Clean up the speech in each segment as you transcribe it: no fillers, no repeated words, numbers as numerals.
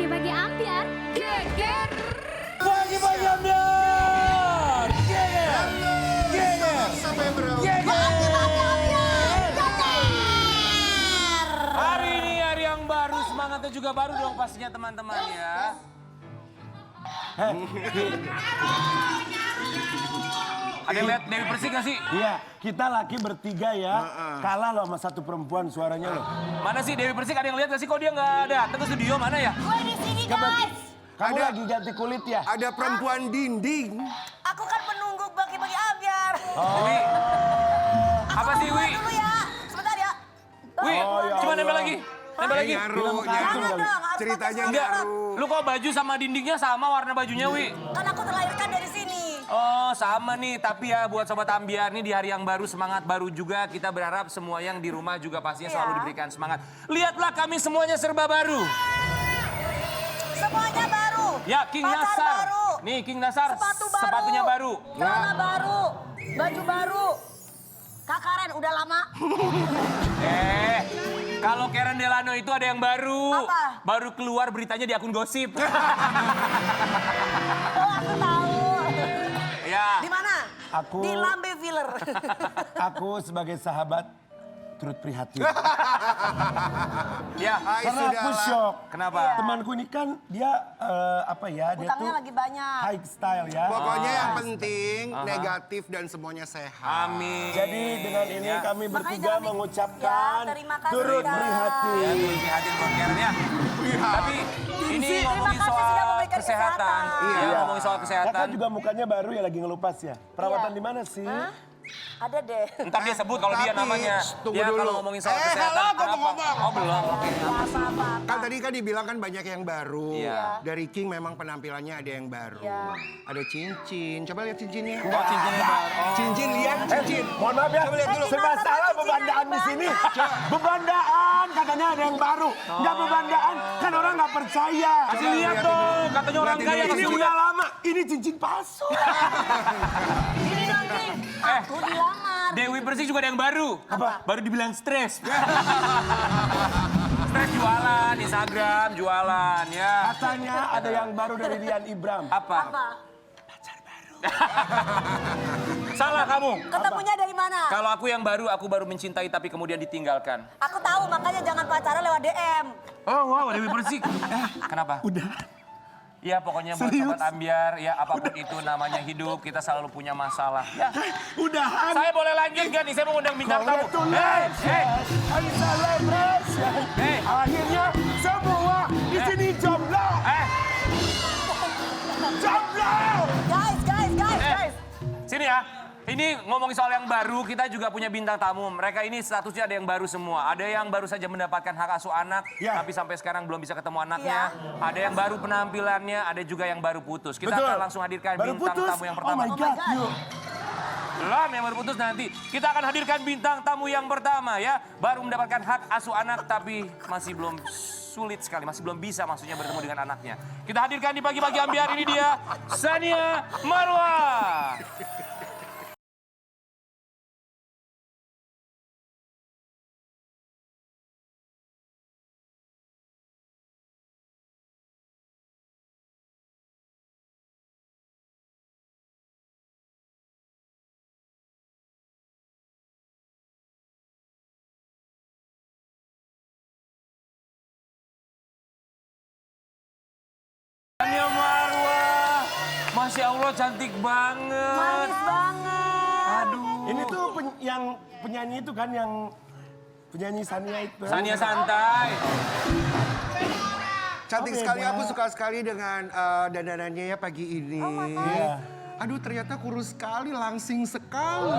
Pagi-pagi ambiar, geger. Pagi-pagi ambiar, geger, geger, geger. Hari ini hari yang baru, semangatnya juga baru dong pastinya teman-teman ya. Ada yang lihat Dewi Persik gak sih? Iya, kita laki bertiga ya. Kalah loh sama satu perempuan suaranya loh. Mana sih Dewi Persik, ada yang lihat gak sih kok dia nggak datang ke studio, mana ya? Gue di sini guys. Kamu lagi ganti kulit ya? Ada perempuan dinding. Aku kan menunggu bagi-bagi ambiar. Wi, apa sih Wi? Dulu ya, sebentar ya. Wi, ya cuma nempel Allah. lagi. Nempel lagi. Nyaru, Jangan dong, harus Ceritanya pakai Enggak, nyaru. lu kok baju sama dindingnya sama warna bajunya Wi? Kan aku terlahirkan dari sini. Oh sama nih, tapi ya buat Sobat Ambiar nih di hari yang baru, semangat baru juga. Kita berharap semua yang di rumah juga pastinya Iya. selalu diberikan semangat. Lihatlah kami semuanya serba baru. Semuanya baru. Ya, King Pacar Nasar. baru. Nih, King Nasar, Sepatu baru. sepatunya baru. Celana baru. Baju baru. Kak Karen udah lama. Kalau Karen Delano itu ada yang baru. Apa? Baru keluar beritanya di akun gosip. Oh, aku tahu. Ya. Di mana? Aku- Di Lambe Filler. Aku sebagai sahabat turut prihatin. Ya. Hai, Karena aku sudahlah. shock. Kenapa? Temanku ini kan dia apa ya? Dia Utangnya tuh lagi banyak. high style ya. Pokoknya yang penting negatif dan semuanya sehat. Amin. Jadi dengan ini Ya. kami Makanya bertiga jangan mengucapkan Ya, terima kasih, turut Kak. Ya, prihatin. turut prihatin buat Karen ya. Tapi ini Terima ngomongin kasih sudah soal memberikan kesehatan. kesehatan. Iya, ngomongin soal kesehatan. Kakak juga mukanya baru ya lagi ngelupas ya. Perawatan Iya. di mana sih? Ada deh. Ntar dia sebut kalau dia Tapi, namanya. tunggu Ya dulu. kalau ngomongin soal halo, kesehatan. gua mau kenapa? ngomong. Oh belum, oke. Apa-apa. Kan tadi kan dibilang kan banyak yang baru. Iya. Dari King memang penampilannya ada yang baru. Iya. Ada cincin. Coba lihat cincinnya. Oh cincinnya baru. Oh. Cincin, lihat cincin. Mohon maaf ya, Coba lihat dulu. serba salah bebandaan di sini. Bebandaan katanya ada yang baru. Nggak bebandaan, kan orang nggak percaya. Kasih lihat dong, katanya orang Lihatin kaya. dulu. Ini Kasih udah lihat. lama, ini cincin palsu. Ini dong, King. Aku dilamar. Dewi Persik juga ada yang baru. Apa? Baru dibilang stres. Stres jualan, Instagram jualan ya. Katanya ada yang baru dari Rian Ibram. Apa? Apa? Salah kamu. Ketemunya dari mana? Kalau aku yang baru, aku baru mencintai tapi kemudian ditinggalkan. Aku tahu, makanya jangan pacaran lewat DM. Oh wow, Dewi Persik. Kenapa? Udah. Ya pokoknya buat Sobat Ambiar, ya apapun itu namanya hidup, kita selalu punya masalah. Ya. Udahan. Saya boleh lanjut gak nih? Saya mau undang bintang tamu. Congratulations. And celebration. Hey. Akhirnya semua di sini jomblo. Jomblo. Guys. Sini ya. Ini ngomongin soal yang baru, kita juga punya bintang tamu. Mereka ini statusnya ada yang baru semua. Ada yang baru saja mendapatkan hak asuh anak, Ya. tapi sampai sekarang belum bisa ketemu anaknya. Ada yang baru penampilannya, ada juga yang baru putus. Kita Betul. akan langsung hadirkan Baru bintang putus? tamu yang Oh pertama. my God. Yuk. Belum, yang baru putus nanti. Kita akan hadirkan bintang tamu yang pertama ya. Baru mendapatkan hak asuh anak, tapi masih belum sulit sekali, masih belum bisa maksudnya bertemu dengan anaknya. Kita hadirkan di pagi-pagi ambiar, ini dia Sania Marwah. Sania Marwah, Masya Allah cantik banget. Manis banget. Aduh. Ini tuh yang penyanyi itu kan yang penyanyi Sania itu. Sania santai. Cantik Oh, sekali, beda. aku suka sekali dengan dandanannya ya pagi ini. Iya. Aduh ternyata kurus sekali, langsing sekali.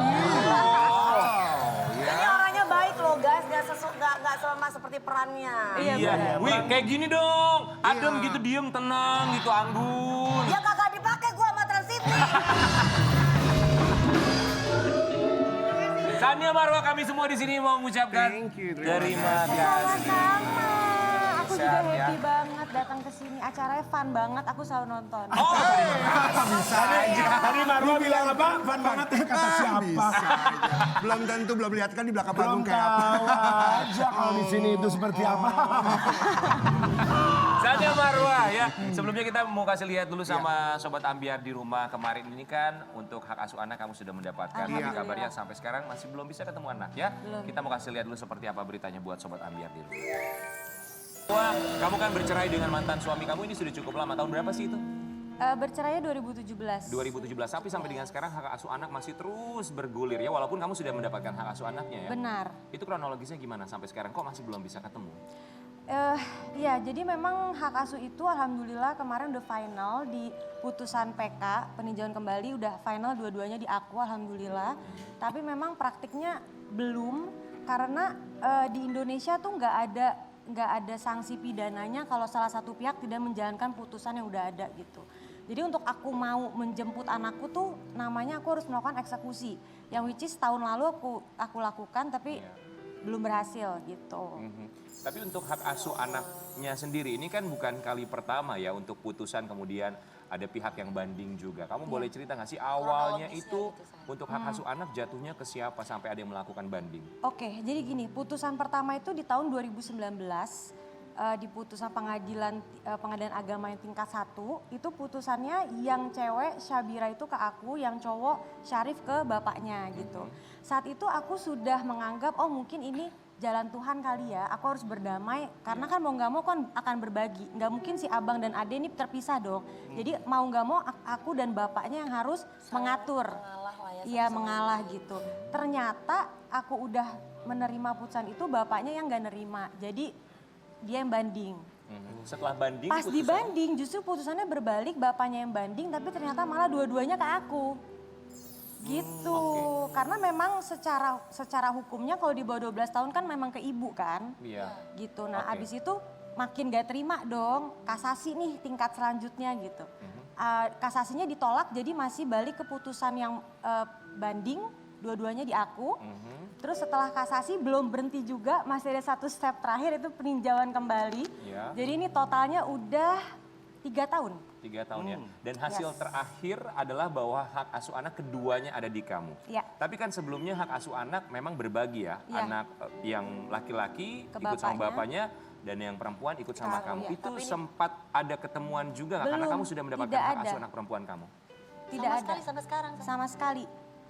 Ini orangnya baik loh guys, gak sama seperti perannya. Iya. Wih, kayak gini dong. Adem gitu, diem, tenang gitu, anggun. Ya kagak dipakai gua sama Transiti. Sania Marwah, kami semua di sini mau mengucapkan Thank you, terima kasih. Sama. Aku juga Sehat ya. happy banget datang ke sini. Acaranya fun banget, aku selalu nonton. Oh, Tadi Marwah bilang apa? Fun banget ya kata siapa? Bisa aja. Belum tentu, belum lihat kan di belakang Belum panggung kayak apa. tahu aja kalau di sini itu seperti apa. Sania Marwah, ya. Sebelumnya kita mau kasih lihat dulu sama Sobat Ambiar di rumah. Kemarin ini kan untuk hak asuh anak kamu sudah mendapatkan. Tapi kabarnya sampai sekarang masih belum bisa ketemu anak ya. Kita mau kasih lihat dulu seperti apa beritanya buat Sobat Ambiar di rumah. Wah, kamu kan bercerai dengan mantan suami kamu ini sudah cukup lama. Tahun berapa sih itu? Bercerainya 2017. 2017, tapi sampai dengan sekarang hak asuh anak masih terus bergulir ya. Walaupun kamu sudah mendapatkan hak asuh anaknya ya. Benar. Itu kronologisnya gimana sampai sekarang kok masih belum bisa ketemu? Iya, jadi memang hak asuh itu alhamdulillah kemarin udah final di putusan PK, peninjauan kembali udah final dua-duanya di aku alhamdulillah. Tapi memang praktiknya belum karena di Indonesia tuh nggak ada sanksi pidananya kalau salah satu pihak tidak menjalankan putusan yang udah ada gitu. Jadi untuk aku mau menjemput anakku tuh namanya aku harus melakukan eksekusi. Yang which is tahun lalu aku lakukan tapi belum berhasil gitu. Tapi untuk hak asuh anaknya sendiri ini kan bukan kali pertama ya untuk putusan kemudian ada pihak yang banding juga. Kamu boleh cerita nggak sih awalnya itu untuk hak asuh anak jatuhnya ke siapa sampai ada yang melakukan banding? Oke, jadi gini, putusan pertama itu di tahun 2019 di putusan pengadilan agama yang tingkat 1 itu putusannya yang cewek Syabira itu ke aku, yang cowok Syarif ke bapaknya gitu. Saat itu aku sudah menganggap oh mungkin ini jalan Tuhan kali ya, aku harus berdamai karena kan mau nggak mau kan akan berbagi, nggak mungkin si abang dan ade ini terpisah dong. Jadi mau nggak mau aku dan bapaknya yang harus mengatur, iya mengalah gitu. Ternyata aku udah menerima putusan itu, bapaknya yang nggak nerima, jadi dia yang banding. Setelah banding, Pas dibanding justru putusannya berbalik, bapaknya yang banding tapi ternyata malah dua-duanya ke aku. Gitu, karena memang secara hukumnya kalau di bawah 12 tahun kan memang ke ibu kan. Iya. Gitu, nah abis itu makin gak terima dong, kasasi nih tingkat selanjutnya gitu. Kasasinya ditolak jadi masih balik keputusan yang banding, dua-duanya di aku. Terus setelah kasasi belum berhenti juga, masih ada satu step terakhir itu peninjauan kembali. Jadi ini totalnya udah 3 tahun. 3 tahun ya. Dan hasil terakhir adalah bahwa hak asuh anak keduanya ada di kamu. Iya. Tapi kan sebelumnya hak asuh anak memang berbagi ya. Iya. Anak yang laki-laki Ke ikut sama bapaknya. bapaknya dan yang perempuan ikut sama Sekarang, kamu. ya. Itu Tapi ini- sempat ada ketemuan juga nggak? Karena Belum, kamu sudah mendapatkan tidak hak ada. asuh anak perempuan kamu. Tidak Sama ada. sekali sampai sekarang. Sama sekali.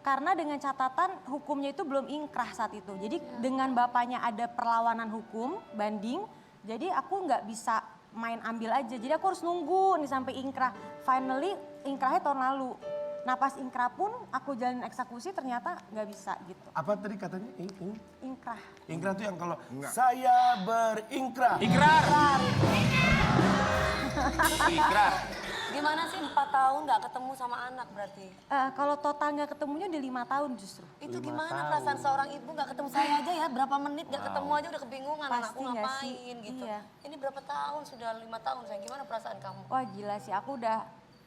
Karena dengan catatan hukumnya itu belum ingkrah saat itu. Jadi dengan bapaknya ada perlawanan hukum, banding. Jadi aku nggak bisa main ambil aja. Jadi aku harus nunggu nih sampai ingkrah. Finally ingkrahnya tahun lalu. Nah pas ingkrah pun aku jalanin eksekusi ternyata nggak bisa gitu. Apa tadi katanya? Ingkrah. Ingkrah itu yang kalau saya beringkrah. Ikrar! Ikrar. Gimana sih 4 tahun nggak ketemu sama anak berarti? Kalau total nggak ketemunya udah 5 tahun justru. Itu gimana perasaan seorang ibu nggak ketemu saya aja ya, berapa menit nggak ketemu aja udah kebingungan anakku Pasti nggak sih? ngapain gitu. Iya. Ini berapa tahun, sudah 5 tahun sayang, gimana perasaan kamu? Wah gila sih, aku udah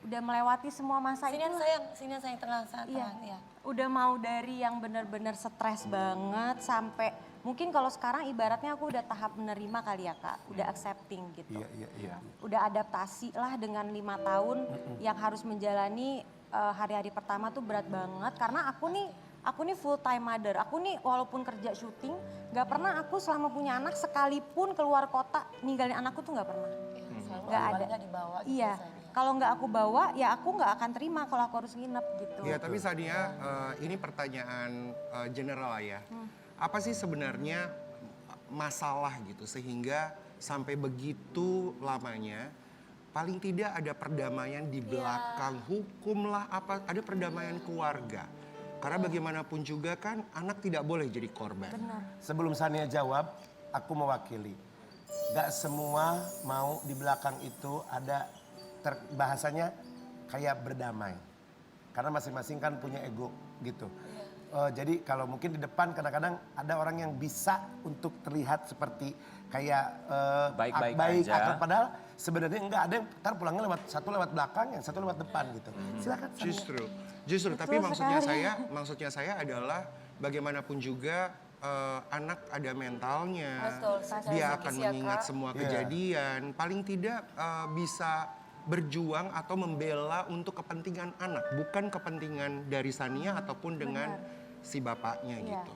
melewati semua masa itu. Sinian sayang tengah saat Iya. tengah, iya. Udah mau dari yang benar-benar stres banget sampai mungkin kalau sekarang ibaratnya aku udah tahap menerima kali ya Kak, udah accepting gitu. Iya. Udah adaptasi lah dengan 5 tahun yang harus menjalani hari-hari pertama tuh berat banget karena aku nih full time mother. Aku nih walaupun kerja syuting, nggak pernah aku selama punya anak sekalipun keluar kota ninggalin anakku tuh nggak pernah. Selalu Nggak ada. awalnya dibawa gitu Iya. sayang. Kalau nggak aku bawa, ya aku nggak akan terima kalau aku harus nginep gitu. Ya tapi Sania, ini pertanyaan general ya. Apa sih sebenarnya masalah gitu sehingga sampai begitu lamanya paling tidak ada perdamaian di belakang hukum lah, apa ada perdamaian keluarga. Karena bagaimanapun juga kan anak tidak boleh jadi korban. Sebelum Sania jawab, aku mewakili. Gak semua mau di belakang itu ada bahasanya kayak berdamai. Karena masing-masing kan punya ego gitu. Jadi kalau mungkin di depan kadang-kadang ada orang yang bisa untuk terlihat seperti kayak Baik-baik baik aja. akrab, padahal sebenarnya enggak, ada yang ntar pulangnya satu lewat belakang, yang satu lewat depan gitu. Silakan Sania. Justru tapi Betul maksudnya saya adalah bagaimanapun juga anak ada mentalnya. Betul, secara Dia psikis akan ya, mengingat Kak. semua kejadian, paling tidak bisa berjuang atau membela untuk kepentingan anak, bukan kepentingan dari Sania ataupun dengan si bapaknya gitu.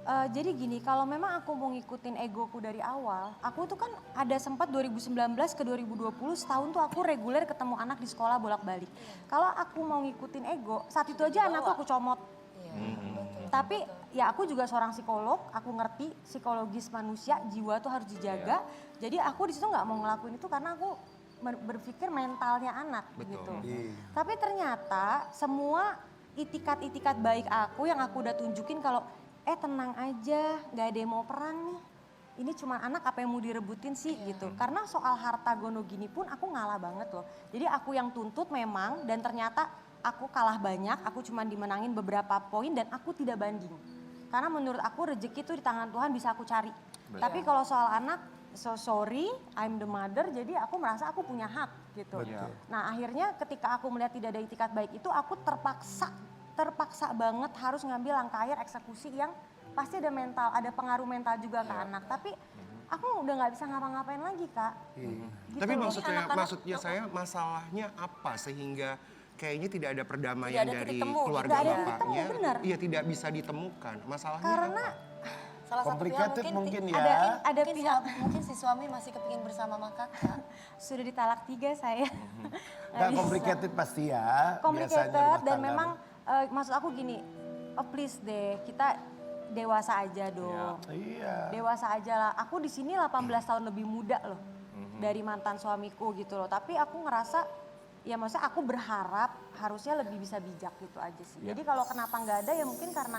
Jadi gini, kalau memang aku mau ngikutin egoku dari awal, aku tuh kan ada sempat 2019 ke 2020 setahun tuh aku reguler ketemu anak di sekolah bolak-balik. Kalau aku mau ngikutin ego, saat itu aja anakku aku comot. Tapi ya aku juga seorang psikolog, aku ngerti psikologis manusia, jiwa tuh harus dijaga. Jadi aku di situ nggak mau ngelakuin itu karena aku berpikir mentalnya anak gitu. Tapi ternyata semua itikat-itikat baik aku yang aku udah tunjukin kalau tenang aja, gak ada yang mau perang nih. Ini cuma anak apa yang mau direbutin sih gitu. Karena soal harta gono gini pun aku ngalah banget loh. Jadi aku yang tuntut memang dan ternyata aku kalah banyak, aku cuma dimenangin beberapa poin dan aku tidak banding. Karena menurut aku rezeki itu di tangan Tuhan bisa aku cari. Tapi kalau soal anak, so sorry, I'm the mother, jadi aku merasa aku punya hak gitu. Nah akhirnya ketika aku melihat tidak ada itikat baik itu aku terpaksa banget harus ngambil langkah akhir eksekusi yang pasti ada mental, ada pengaruh mental juga ke anak. Tapi aku udah nggak bisa ngapa-ngapain lagi Kak. Gitu Tapi loh. maksudnya saya masalahnya apa sehingga kayaknya tidak ada perdamaian Tidak ada dari titik temu. keluarga Tidak ada titik bapaknya. temu, benar. Iya tidak bisa ditemukan. Masalahnya Karena apa? Salah satu pihak Complicated mungkin ya. ada mungkin, pihak mungkin si suami masih kepingin bersama sama kakak. sudah ditalak 3 saya. Nggak complicated pasti ya. Complicated biasanya rumah dan tangga. memang maksud aku gini, please deh kita dewasa aja dong. Iya. Dewasa aja lah. Aku di sini 18 tahun lebih muda loh dari mantan suamiku gitu loh. Tapi aku ngerasa ya maksudnya aku berharap harusnya lebih bisa bijak gitu aja sih. Jadi kalau kenapa nggak ada ya mungkin karena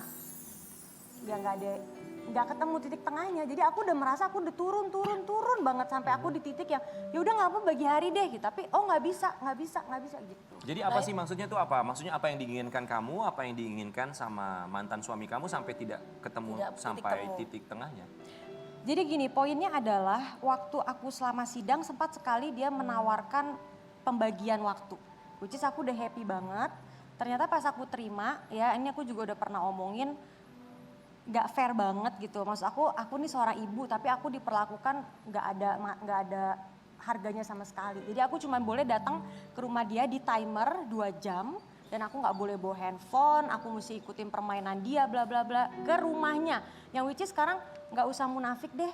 ya nggak ketemu titik tengahnya. Jadi aku udah merasa aku udah turun banget sampai aku di titik yang ya udah nggak apa bagi hari deh gitu. Tapi nggak bisa gitu. Jadi apa sih maksudnya tuh apa? Maksudnya apa yang diinginkan kamu, apa yang diinginkan sama mantan suami kamu sampai tidak ketemu Tidak, titik sampai temu. titik tengahnya? Jadi gini, poinnya adalah waktu aku selama sidang sempat sekali dia menawarkan pembagian waktu. Which is aku udah happy banget. Ternyata pas aku terima, ya ini aku juga udah pernah omongin, gak fair banget gitu. Maksud aku nih seorang ibu tapi aku diperlakukan gak ada harganya sama sekali. Jadi aku cuma boleh datang ke rumah dia di timer 2 jam. Dan aku gak boleh bawa handphone, aku mesti ikutin permainan dia bla bla bla ke rumahnya. Yang which is sekarang gak usah munafik deh.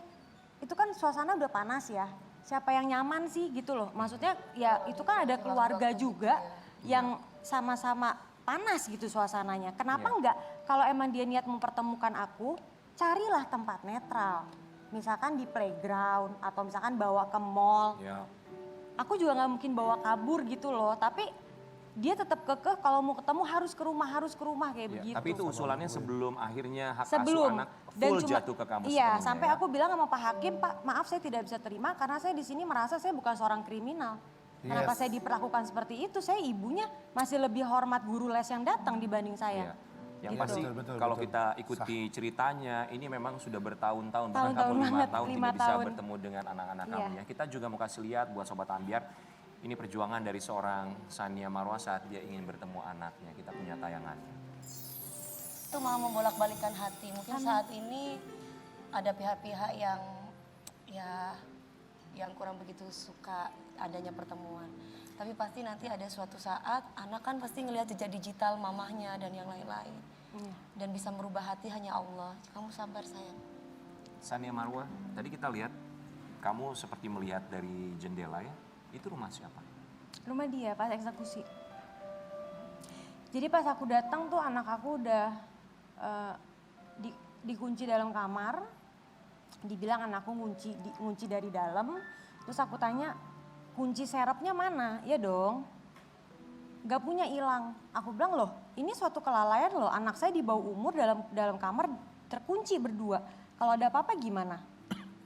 Itu kan suasana udah panas ya. Siapa yang nyaman sih gitu loh. Maksudnya ya itu kan ada keluarga juga yang sama-sama panas gitu suasananya. Kenapa enggak kalau emang dia niat mempertemukan aku, carilah tempat netral. Misalkan di playground atau misalkan bawa ke mall. Ya. Aku juga nggak mungkin bawa kabur gitu loh, tapi dia tetap kekeh kalau mau ketemu harus ke rumah kayak Ya, begitu. tapi itu usulannya sebelum akhirnya hak Sebelum asuh anak dan full cuma jatuh ke kamu iya sepenuhnya, sampai ya. aku bilang sama Pak Hakim, Pak maaf saya tidak bisa terima karena saya di sini merasa saya bukan seorang kriminal. Kenapa saya diperlakukan seperti itu? Saya ibunya masih lebih hormat guru les yang datang dibanding saya. Iya. Yang Gitu. pasti Betul, kalau betul. kita ikuti ceritanya, ini memang sudah bertahun-tahun, bahkan Tahun-tahun kamu 5 banget, tahun 5 tidak bisa tahun. bertemu dengan anak-anak Iya. kamu ya. Kita juga mau kasih lihat buat Sobat Ambiar, ini perjuangan dari seorang Sania Marwah saat dia ingin bertemu anaknya. Kita punya tayangannya. Itu malah membolak-balikan hati. Mungkin saat ini ada pihak-pihak yang kurang begitu suka adanya pertemuan. Tapi pasti nanti ada suatu saat anak kan pasti ngelihat jejak digital mamahnya dan yang lain-lain. Dan bisa merubah hati hanya Allah. Kamu sabar sayang. Sania Marwah, tadi kita lihat kamu seperti melihat dari jendela ya. Itu rumah siapa? Rumah dia pas eksekusi. Jadi pas aku datang tuh anak aku udah dikunci dalam kamar. Dibilang anakku ngunci dari dalam. Terus aku tanya, kunci serepnya mana? Ya dong. Gak punya hilang. Aku bilang loh, ini suatu kelalaian loh. Anak saya di bawah umur dalam kamar terkunci berdua. Kalau ada apa-apa gimana?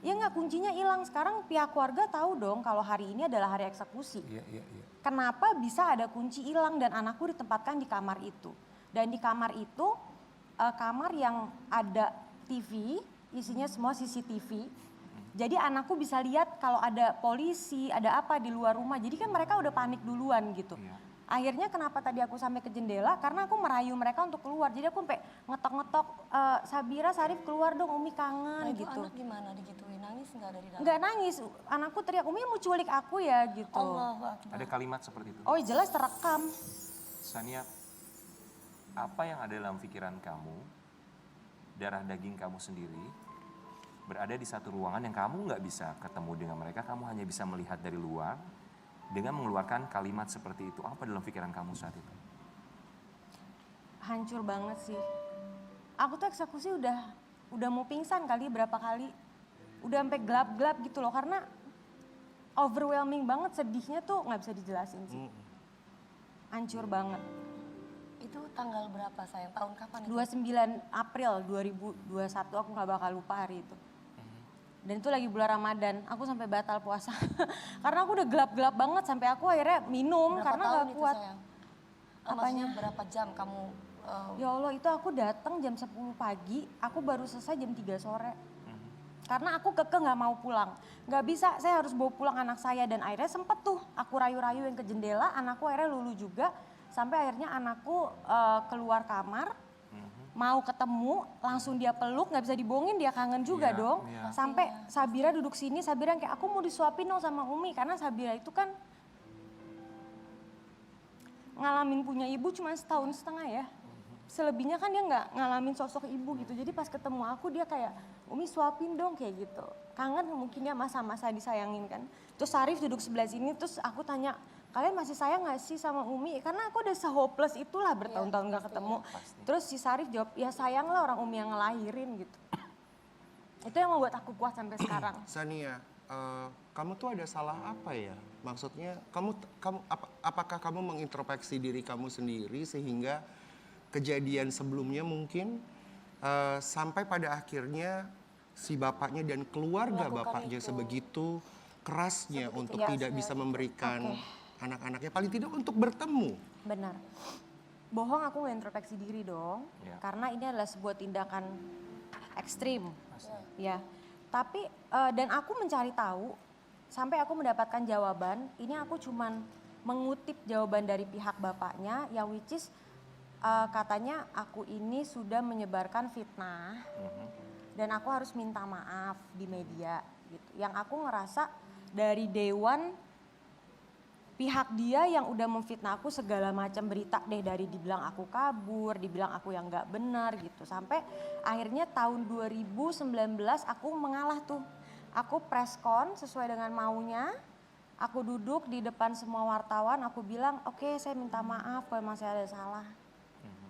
Ya nggak, kuncinya hilang. Sekarang pihak keluarga tahu dong kalau hari ini adalah hari eksekusi. Iya. Kenapa bisa ada kunci hilang dan anakku ditempatkan di kamar itu. Dan di kamar itu kamar yang ada TV, isinya semua CCTV. Jadi anakku bisa lihat kalau ada polisi, ada apa di luar rumah. Jadi kan mereka udah panik duluan gitu. Akhirnya kenapa tadi aku sampai ke jendela, karena aku merayu mereka untuk keluar. Jadi aku sampai ngetok-ngetok, Sabira, Sarif keluar dong, Umi kangen Nah, itu gitu. anak gimana digituin? Nangis nggak dari dalam? Nggak nangis, anakku teriak, Umi mau culik aku ya gitu. Allahu Akbar. Ada kalimat seperti itu. Oh jelas terekam. Sania, apa yang ada dalam pikiran kamu darah daging kamu sendiri berada di satu ruangan yang kamu nggak bisa ketemu dengan mereka, kamu hanya bisa melihat dari luar dengan mengeluarkan kalimat seperti itu. Apa dalam pikiran kamu saat itu? Hancur banget sih. Aku tuh eksekusi udah mau pingsan kali berapa kali. Udah sampai gelap-gelap gitu loh karena overwhelming banget, sedihnya tuh nggak bisa dijelasin sih. Hancur banget. Itu tanggal berapa sayang? Tahun kapan itu? 29 April 2021, aku nggak bakal lupa hari itu. Dan itu lagi bulan Ramadan, aku sampai batal puasa. Karena aku udah gelap-gelap banget sampai aku akhirnya minum Berapa karena tahun nggak itu kuat. sayang? Apanya? Maksudnya berapa jam kamu Ya Allah, itu aku datang jam 10 pagi, aku baru selesai jam 3 sore. Karena aku kekeh nggak mau pulang. Nggak bisa, saya harus bawa pulang anak saya. Dan akhirnya sempet tuh aku rayu-rayuin ke jendela, anakku akhirnya lulu juga. Sampai akhirnya anakku keluar kamar, mau ketemu, langsung dia peluk, nggak bisa dibohongin, dia kangen juga Iya, dong. iya. Sampai Sabira duduk sini, Sabira kayak aku mau disuapin dong sama Umi. Karena Sabira itu kan ngalamin punya ibu cuma setahun setengah ya. Selebihnya kan dia nggak ngalamin sosok ibu gitu. Jadi pas ketemu aku dia kayak, Umi suapin dong kayak gitu. Kangen mungkin ya masa-masa disayangin kan. Terus Sarif duduk sebelah sini, terus aku tanya, kalian masih sayang gak sih sama Umi? Karena aku udah se-hopeless itulah bertahun-tahun gak ketemu. Terus si Sarif jawab, ya sayang lah orang Umi yang ngelahirin gitu. Itu yang membuat aku kuat sampai sekarang. Sania, kamu tuh ada salah apa ya? Maksudnya apakah kamu mengintrospeksi diri kamu sendiri sehingga kejadian sebelumnya mungkin sampai pada akhirnya si bapaknya dan keluarga Melakukan bapaknya itu. sebegitu kerasnya untuk Ya, tidak bisa memberikan Oke. anak-anaknya paling tidak untuk bertemu. Benar. Bohong aku ngintrospeksi diri dong. Ya. Karena ini adalah sebuah tindakan ekstrim. Ya. Tapi dan aku mencari tahu sampai aku mendapatkan jawaban, ini aku cuman mengutip jawaban dari pihak bapaknya yang which is katanya aku ini sudah menyebarkan fitnah dan aku harus minta maaf di media gitu. Yang aku ngerasa dari dewan pihak dia yang udah memfitnah aku segala macam berita deh, dari dibilang aku kabur, dibilang aku yang nggak benar gitu. Sampai akhirnya tahun 2019 aku mengalah tuh. Aku preskon sesuai dengan maunya. Aku duduk di depan semua wartawan, aku bilang, "Oke, saya minta maaf kalau memang saya ada salah.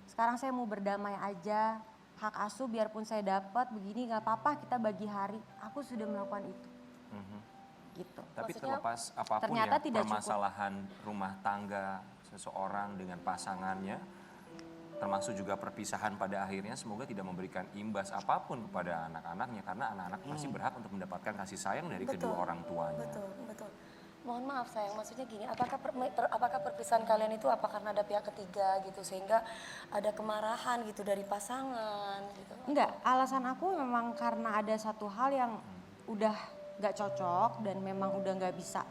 Sekarang saya mau berdamai aja. Hak asuh biarpun saya dapat begini nggak apa-apa, kita bagi hari." Aku sudah melakukan itu. Gitu. Tapi Maksudnya, terlepas apapun ternyata ya tidak cukup. permasalahan rumah tangga seseorang dengan pasangannya, termasuk juga perpisahan pada akhirnya, semoga tidak memberikan imbas apapun kepada anak-anaknya, karena anak-anak masih berhak untuk mendapatkan kasih sayang dari kedua orang tuanya. Betul, betul. Mohon maaf sayang, maksudnya gini, apakah perpisahan kalian itu apa karena ada pihak ketiga gitu sehingga ada kemarahan gitu dari pasangan gitu? Enggak, alasan aku memang karena ada satu hal yang udah gak cocok dan memang udah gak bisa.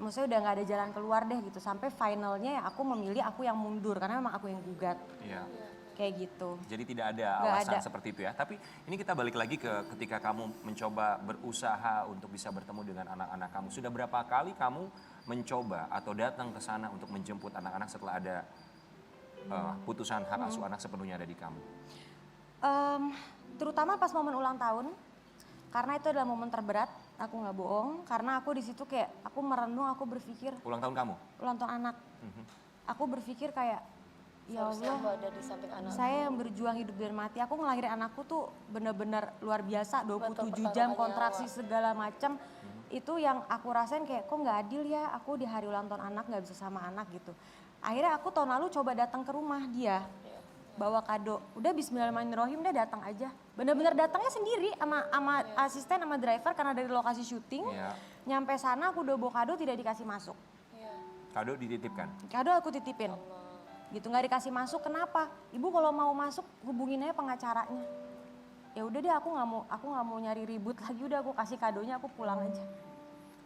Maksudnya udah gak ada jalan keluar deh gitu. Sampai finalnya ya aku memilih aku yang mundur karena memang aku yang gugat. Iya. Kayak gitu. Jadi tidak ada Nggak alasan ada. seperti itu ya. Tapi ini kita balik lagi ke ketika kamu mencoba berusaha untuk bisa bertemu dengan anak-anak kamu. Sudah berapa kali kamu mencoba atau datang ke sana untuk menjemput anak-anak setelah ada putusan hak asuh anak sepenuhnya ada di kamu? Terutama pas momen ulang tahun, karena itu adalah momen terberat, aku nggak bohong. Karena aku di situ kayak aku merenung, aku berpikir Ulang tahun kamu? ulang tahun anak. Aku berpikir kayak, ya Seharusnya Allah, aku ada di samping anak. saya yang berjuang hidup dan mati. Aku ngelahirin anakku tuh bener-bener luar biasa, 27 Betul, jam pertaruhan kontraksi nyawa. segala macam. Itu yang aku rasain kayak kok nggak adil ya, aku di hari ulang tahun anak nggak bisa sama anak gitu. Akhirnya aku tahun lalu coba datang ke rumah dia, bawa kado. Udah bismillahirrahmanirrahim, udah datang aja. Bener-bener datangnya sendiri sama asisten sama driver karena dari lokasi syuting. Iya. Nyampe sana aku udah bawa kado, tidak dikasih masuk. Iya. Kado dititipkan? Kado aku titipin. Gitu nggak dikasih masuk, kenapa? Ibu kalau mau masuk hubungin aja pengacaranya. Ya udah deh, aku nggak mau nyari ribut lagi, udah aku kasih kadonya, aku pulang aja.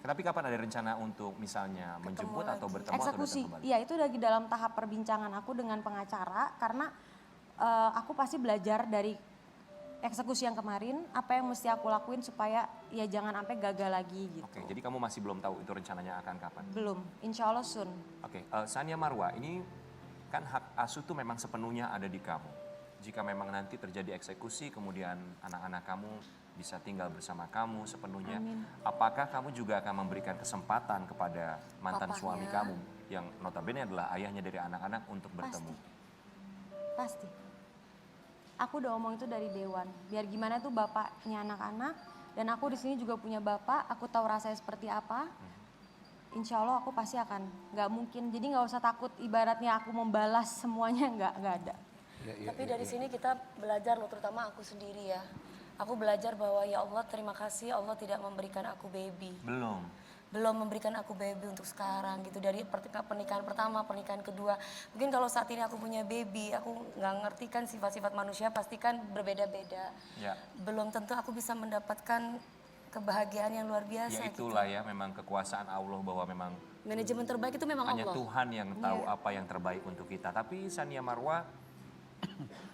Tapi kapan ada rencana untuk misalnya menjemput atau bertemu Eksekusi, atau datang kembali? iya itu lagi dalam tahap perbincangan aku dengan pengacara karena aku pasti belajar dari eksekusi yang kemarin, apa yang mesti aku lakuin supaya ya jangan sampai gagal lagi gitu. Oke, jadi kamu masih belum tahu itu rencananya akan kapan? Belum, insya Allah soon. Oke, Sania Marwa, ini kan hak asuh tuh memang sepenuhnya ada di kamu. jika memang nanti terjadi eksekusi kemudian anak-anak kamu bisa tinggal bersama kamu sepenuhnya, apakah kamu juga akan memberikan kesempatan kepada mantan suami kamu yang notabene adalah ayahnya dari anak-anak untuk bertemu? Pasti. Aku udah omong itu dari dewan. Biar gimana tuh bapaknya anak-anak dan aku di sini juga punya bapak. Aku tahu rasanya seperti apa. Insya Allah aku pasti akan. Nggak mungkin. Jadi nggak usah takut. Ibaratnya aku membalas semuanya nggak ada. Tapi dari sini kita belajar loh, terutama aku sendiri ya. Aku belajar bahwa ya Allah terima kasih Allah tidak memberikan aku baby. Belum memberikan aku baby untuk sekarang gitu. Dari pernikahan pertama, pernikahan kedua. Mungkin kalau saat ini aku punya baby, aku nggak ngerti kan sifat-sifat manusia pasti kan berbeda-beda. Ya. Belum tentu aku bisa mendapatkan kebahagiaan yang luar biasa Ya itulah ya memang kekuasaan Allah bahwa memang Manajemen terbaik itu memang hanya Allah. Tuhan yang tahu apa yang terbaik untuk kita. Tapi Sania Marwa,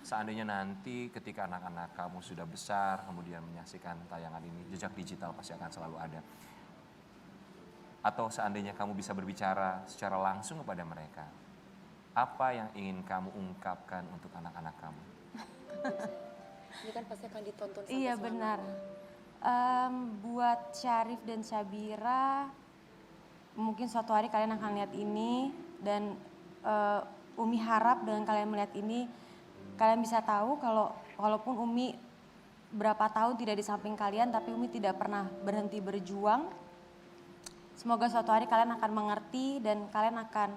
seandainya nanti ketika anak-anak kamu sudah besar, kemudian menyaksikan tayangan ini, jejak digital pasti akan selalu ada. Atau seandainya kamu bisa berbicara secara langsung kepada mereka, apa yang ingin kamu ungkapkan untuk anak-anak kamu? Ini kan pasti akan ditonton sampai Iya selamanya. benar. Buat Syarif dan Syabira, mungkin suatu hari kalian akan lihat ini dan Umi harap dengan kalian melihat ini, kalian bisa tahu kalau walaupun Umi berapa tahun tidak di samping kalian, tapi Umi tidak pernah berhenti berjuang. Semoga suatu hari kalian akan mengerti dan kalian akan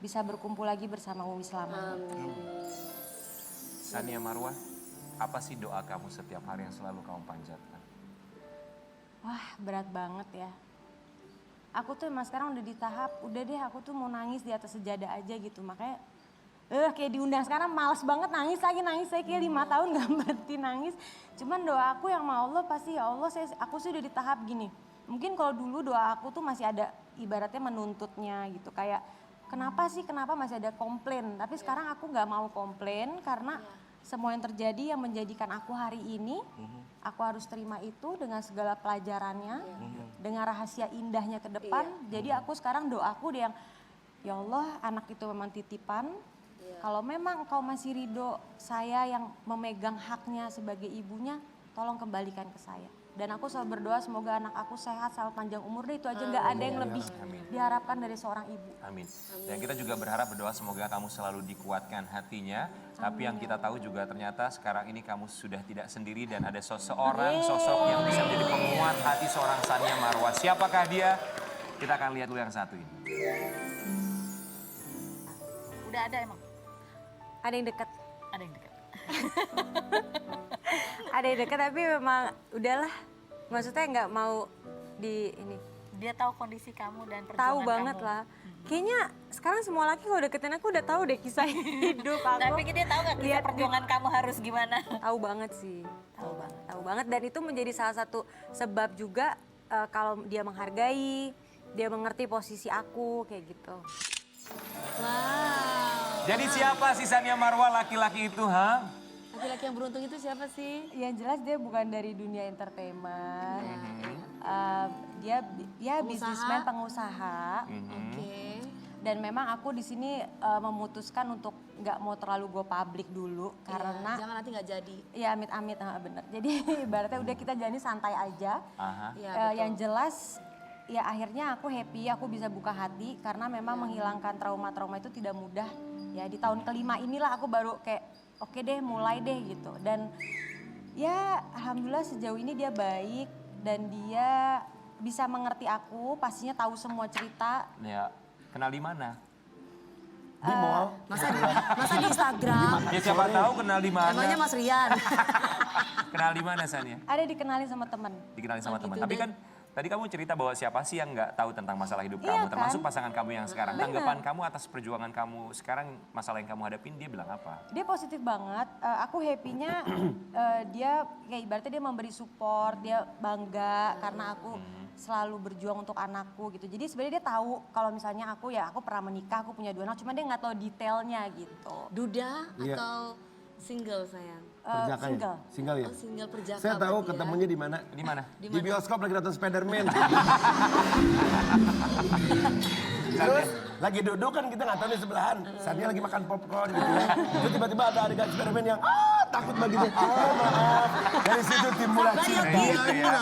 bisa berkumpul lagi bersama Umi selamanya. Sania Marwa, apa sih doa kamu setiap hari yang selalu kamu panjatkan? Wah berat banget ya. Aku tuh emang sekarang udah di tahap, udah deh aku tuh mau nangis di atas sejadah aja gitu. Makanya kayak diundang sekarang males banget nangis lagi kayak 5 tahun gak berhenti nangis. Cuman doa aku yang sama Allah pasti ya Allah aku sih udah di tahap gini. Mungkin kalau dulu doa aku tuh masih ada ibaratnya menuntutnya gitu. Kayak kenapa masih ada komplain. Tapi sekarang aku gak mau komplain karena semua yang terjadi yang menjadikan aku hari ini. Aku harus terima itu dengan segala pelajarannya. Dengan rahasia indahnya ke depan. Jadi aku sekarang doaku yang ya Allah anak itu memang titipan. Kalau memang engkau masih ridho saya yang memegang haknya sebagai ibunya, tolong kembalikan ke saya. Dan aku selalu berdoa semoga anak aku sehat, selalu panjang umur deh, itu aja nggak ada yang lebih diharapkan dari seorang ibu. Amin. Dan kita juga berharap berdoa semoga kamu selalu dikuatkan hatinya. Tapi yang kita tahu juga ternyata sekarang ini kamu sudah tidak sendiri dan ada seseorang sosok yang bisa menjadi penguat hati seorang Sania Marwa. Siapakah dia? Kita akan lihat dulu yang satu ini. Udah ada emang? Ada yang dekat. Ada yang dekat. Ada yang dekat tapi memang udahlah. Maksudnya nggak mau di ini. Dia tahu kondisi kamu dan perjuangan Tahu banget kamu. lah. Kayaknya sekarang semua laki kalau deketin aku udah tahu deh kisah hidup aku. Tapi dia tahu nggak kisah Lihat perjuangan kamu harus gimana? Tahu banget sih. Tahu banget. Tahu banget dan itu menjadi salah satu sebab juga kalau dia menghargai, dia mengerti posisi aku kayak gitu. Wow. Jadi siapa sih Sania Marwa laki-laki itu, ha? Laki-laki yang beruntung itu siapa sih? Yang jelas dia bukan dari dunia entertainment. Dia bisnismen pengusaha. Oke. Dan memang aku di sini memutuskan untuk nggak mau terlalu go public dulu karena Jangan nanti nggak jadi. ya amit-amit bener. Jadi ibaratnya udah kita jalani santai aja. Aha. Iya, Yang jelas ya akhirnya aku happy, aku bisa buka hati karena memang menghilangkan trauma-trauma itu tidak mudah. Ya di tahun kelima inilah aku baru kayak oke deh mulai deh gitu. Dan ya alhamdulillah sejauh ini dia baik dan dia bisa mengerti aku, pastinya tahu semua cerita. Ya, kenal di mana? Di mall. Masa di Instagram? Ya siapa tahu kenal di mana? Emangnya Mas Rian? Kenal di mana Sania? Ada dikenalin sama temen. Dikenalin sama teman. gitu Tapi deh. kan tadi kamu cerita bahwa siapa sih yang nggak tahu tentang masalah hidup kamu, Iya termasuk kan? pasangan kamu yang sekarang. Tanggapan kamu atas perjuangan kamu sekarang, masalah yang kamu hadapin, dia bilang apa? Dia positif banget, aku happy-nya dia kayak ibaratnya dia memberi support, dia bangga karena aku selalu berjuang untuk anakku gitu. Jadi sebenarnya dia tahu kalau misalnya aku pernah menikah, aku punya 2 anak, cuma dia nggak tahu detailnya gitu. Duda Iya. atau single sayang? Perjaka ya? Single. Single ya? Oh single perjaka. Saya tahu berarti ya. ketemunya di mana? Di mana? Di bioskop lagi nonton Spider-Man. Sania, lagi duduk kan kita nggak tahu nih sebelahan. Saatnya lagi makan popcorn gitu ya. Terus tiba-tiba ada adegan eksperimen yang takut begitu. Maaf. Dari situ timbul cinta.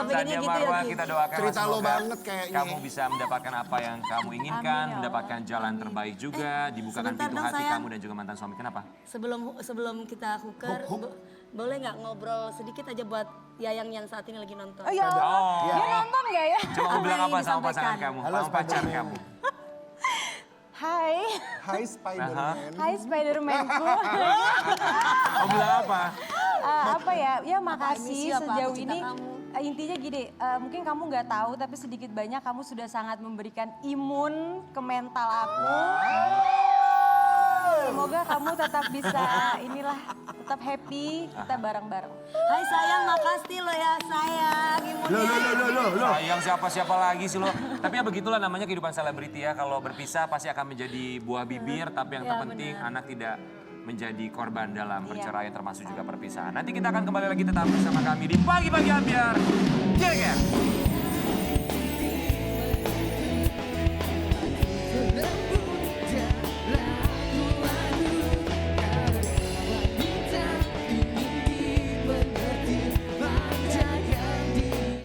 Tania Marwa, kita doakan Cerita lo semoga banget kayaknya. kamu bisa mendapatkan apa yang kamu inginkan, mendapatkan jalan terbaik juga, dibukakan sebentar pintu dong, hati sayang. kamu dan juga mantan suami. Kenapa? Sebelum kita hooker, boleh nggak ngobrol sedikit aja buat Yayang yang saat ini lagi nonton? Oh ya Allah, dia nonton gak ya? Coba kamu bilang Apa apa yang sama pasangan disampaikan? kamu, Halo, sama pacar Spiderman. kamu? Hai, Hai Spider-Man. hai Spidermanku. Kamu bilang apa? Apa ya? Ya I miss makasih you, apa sejauh aku cinta ini. kamu. Intinya gini, mungkin kamu nggak tahu tapi sedikit banyak kamu sudah sangat memberikan imun ke mental aku. Semoga kamu tetap bisa tetap happy, kita bareng-bareng. Hai sayang, makasih lo ya sayang. Loh. Sayang siapa-siapa lagi sih lo. Tapi ya begitulah namanya kehidupan selebriti ya. Kalau berpisah pasti akan menjadi buah bibir. Tapi yang terpenting anak tidak menjadi korban dalam perceraian termasuk juga perpisahan. Nanti kita akan kembali lagi tetap bersama kami di Pagi-Pagi Ambiar. Cheers ya.